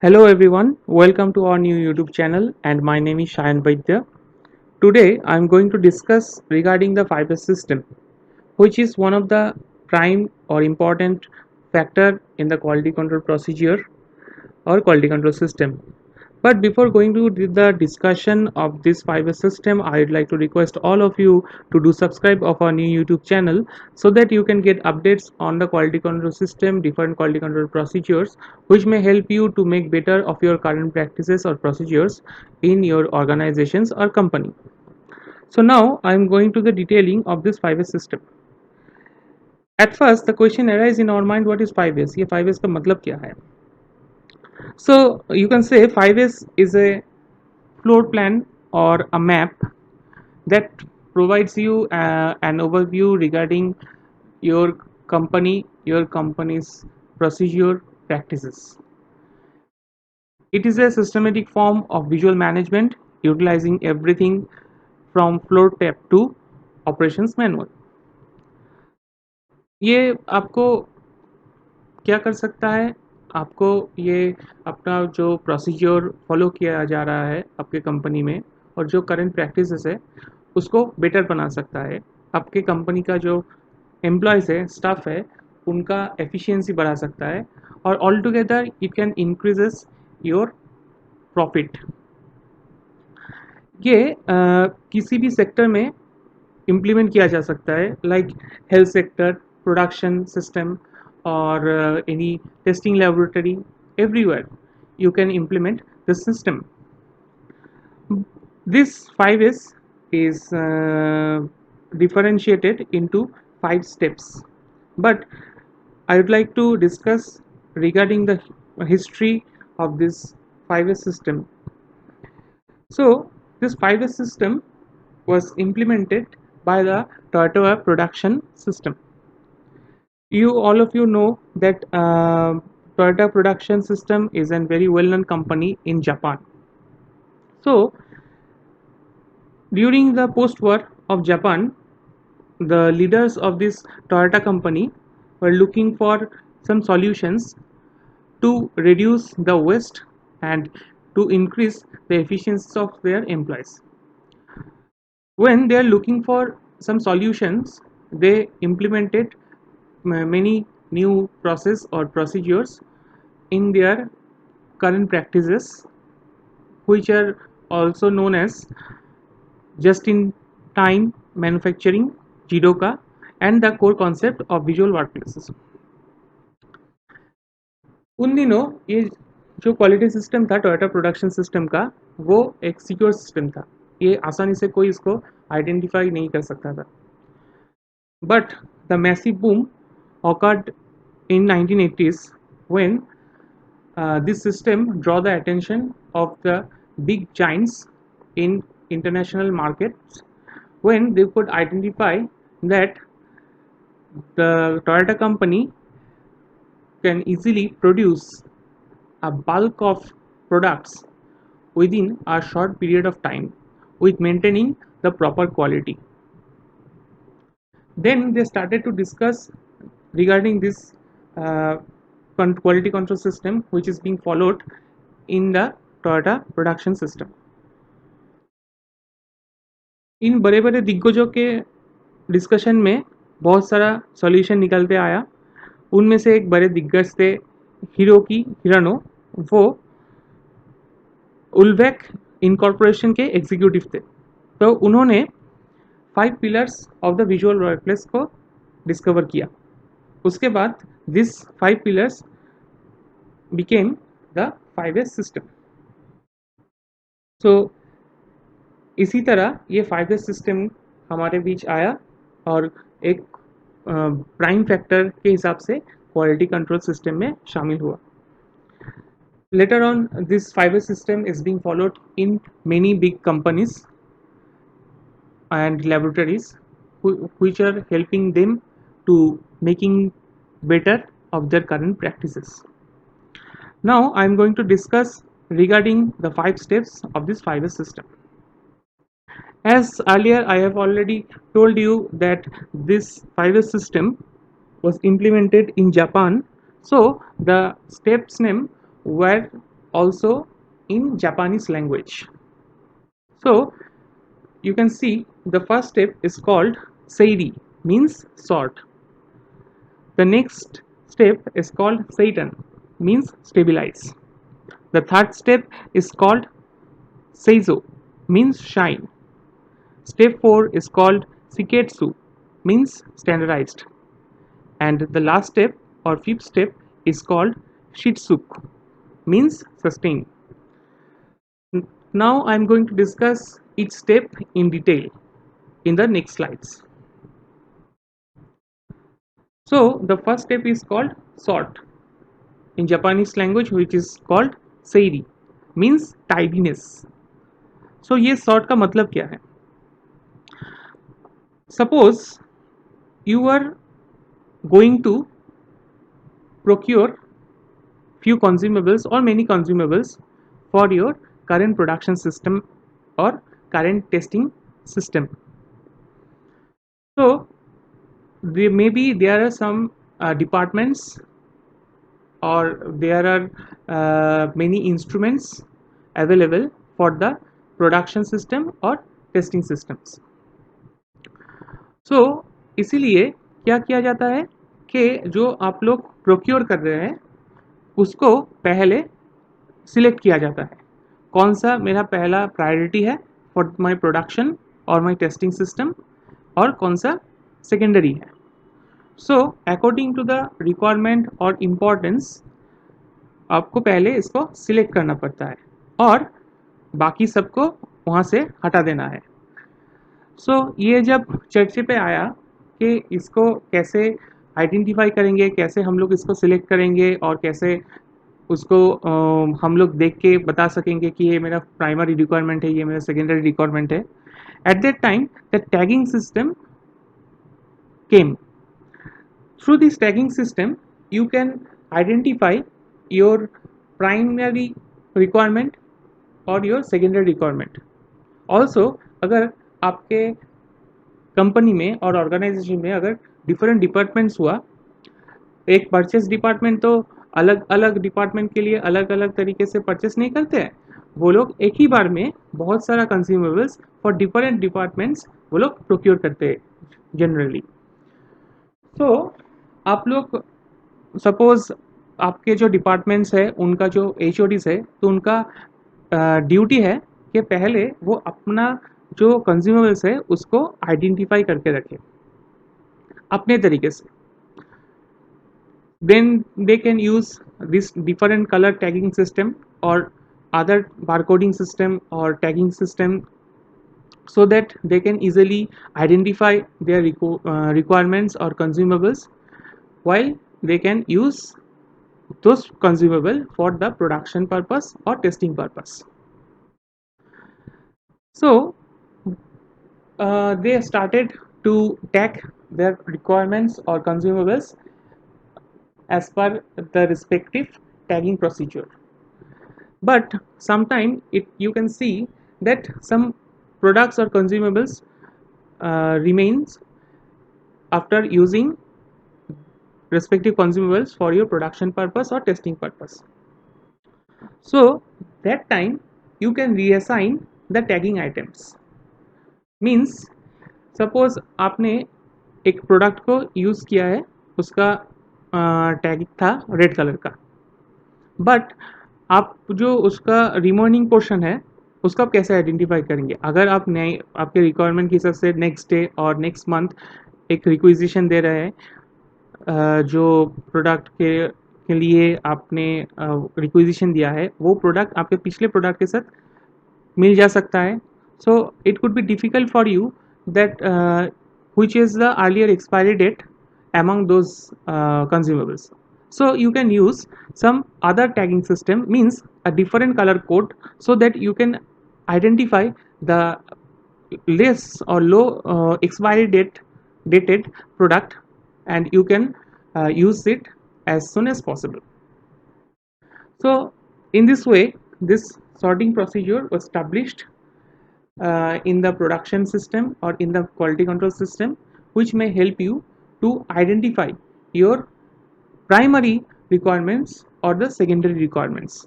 Hello everyone, welcome to our new YouTube channel and my name is Shayan Vaidya. Today I am going to discuss regarding the 5S system, which is one of the prime or important factor in the quality control procedure or quality control system. But before going to the discussion of this 5S system, I would like to request all of you to do subscribe of our new YouTube channel so that you can get updates on the quality control system, different quality control procedures, which may help you to make better of your current practices or procedures in your organizations or company. So now I am going to the detailing of this 5S system. At first, the question arises in our mind, what is 5S? ये 5S का मतलब क्या है? So you can say 5S is a floor plan or a map that provides you an overview regarding your your company's procedure practices. It is a systematic form of visual management utilizing everything from floor tab to operations manual. ये आपको क्या कर सकता है? आपको ये अपना जो प्रोसीजर फॉलो किया जा रहा है आपके कंपनी में और जो करंट प्रैक्टिसेस है उसको बेटर बना सकता है। आपके कंपनी का जो एम्प्लॉयज़ है, स्टाफ है, उनका एफिशिएंसी बढ़ा सकता है और all together it can increases your profit. ये किसी भी सेक्टर में इम्प्लीमेंट किया जा सकता है, like health sector, production system और any testing laboratory, everywhere you can implement the system. This 5S is differentiated into 5 steps, but I would like to discuss regarding the history of this 5S system. So this 5S system was implemented by the Toyota production system. You all of you know that Toyota production system is a very well-known company in Japan. So during the post-war of Japan, the leaders of this Toyota company were looking for some solutions to reduce the waste and to increase the efficiency of their employees. When they are looking for some solutions, they implemented many new process or procedures in their current practices, which are also known as just in time manufacturing, JIDOKA, and the core concept of visual workplaces. उन दिनों ये जो quality system था Toyota production system का, वो एक secure system था। ये आसानी से कोई इसको आइडेंटिफाई नहीं कर सकता था। But the massive boom occurred in 1980s when this system draw the attention of the big giants in international markets, when they could identify that the Toyota company can easily produce a bulk of products within a short period of time with maintaining the proper quality. Then they started to discuss regarding this uh, quality control system which is being followed in the Toyota production system. इन बड़े बड़े दिग्गजों के discussion में बहुत सारा solution निकलते आया। उनमें से एक बड़े दिग्गज थे हिरोकी हिरानो। वो उल्वेक इनकॉर्पोरेशन के एग्जीक्यूटिव थे। तो उन्होंने 5 pillars of the visual workplace को डिस्कवर किया। उसके बाद this 5 pillars became the 5S system. So इसी तरह ये 5S सिस्टम हमारे बीच आया और एक प्राइम फैक्टर के हिसाब से क्वालिटी कंट्रोल सिस्टम में शामिल हुआ। Later on, this 5S system is being followed in many big companies and laboratories which are helping them to making better of their current practices. Now I am going to discuss regarding the 5 steps of this 5S system. As earlier I have already told you that this 5S system was implemented in Japan, so the steps name were also in Japanese language. So you can see the first step is called seiri, means sort. The next step is called seitan, means stabilize. The third step is called seizo, means shine. Step 4 is called shiketsu, means standardized. And the last step or fifth step is called shitsuku, means sustain. Now I am going to discuss each step in detail in the next slides. So the first step is called sort in Japanese language, which is called seiri, means tidiness. So ये sort का मतलब क्या है? Suppose you are going to procure few consumables or many consumables for your current production system or current testing system. So there are some departments, or there are many instruments available for the production system or testing systems. So इसीलिए क्या किया जाता है कि जो आप लोग procure कर रहे हैं उसको पहले सिलेक्ट किया जाता है, कौन सा मेरा पहला प्रायोरिटी है फॉर माय प्रोडक्शन और माय टेस्टिंग सिस्टम, और कौन सा सेकेंडरी है. So according to the requirement और इम्पोर्टेंस आपको पहले इसको सिलेक्ट करना पड़ता है और बाकी सबको वहाँ से हटा देना है. सो ये जब चर्चे पे आया कि इसको कैसे आइडेंटिफाई करेंगे, कैसे हम लोग इसको सिलेक्ट करेंगे और कैसे उसको हम लोग देख के बता सकेंगे कि ये मेरा प्राइमरी रिक्वायरमेंट है, ये मेरा सेकेंडरी रिक्वायरमेंट है. At that time the tagging system came. Through this tagging system you can identify your primary requirement or your secondary requirement. Also अगर आपके कंपनी में और ऑर्गेनाइजेशन में अगर डिफरेंट डिपार्टमेंट्स हुआ, एक परचेस डिपार्टमेंट तो अलग अलग डिपार्टमेंट के लिए अलग अलग तरीके से परचेस नहीं करते हैं, वो लोग एक ही बार में बहुत सारा कंज्यूमेबल्स फॉर डिफरेंट डिपार्टमेंट्स वो लोग प्रोक्योर करते हैं जनरली. तो आप लोग सपोज आपके जो डिपार्टमेंट्स है उनका जो HODs है तो उनका ड्यूटी है कि पहले वो अपना जो कंज्यूमेबल्स है उसको आइडेंटिफाई करके रखे अपने तरीके से. then they can use this different color tagging system or other barcoding system or tagging system so that they can easily identify their requirements or consumables while they can use those consumable for the production purpose or testing purpose. So they started to tag their requirements or consumables as per the respective tagging procedure. But sometimes you can see that some products or consumables remains after using respective consumables for your production purpose or testing purpose. So that time you can reassign the tagging items. Means suppose आपने एक product को use किया है, उसका tag था red colour का, but आप जो उसका रिमेनिंग पोर्शन है उसको आप कैसे आइडेंटिफाई करेंगे? अगर आप नए आपके रिक्वायरमेंट के हिसाब से नेक्स्ट डे और नेक्स्ट मंथ एक रिक्विजिशन दे रहे हैं, जो प्रोडक्ट के लिए आपने रिक्विजिशन दिया है वो प्रोडक्ट आपके पिछले प्रोडक्ट के साथ मिल जा सकता है. So it could be difficult for you that which is the earlier expiry date among those consumables. So you can use some other tagging system, means a different color code, so that you can identify the less or low expiry dated product and you can use it as soon as possible. So in this way this sorting procedure was established in the production system or in the quality control system, which may help you to identify your primary requirements or the secondary requirements.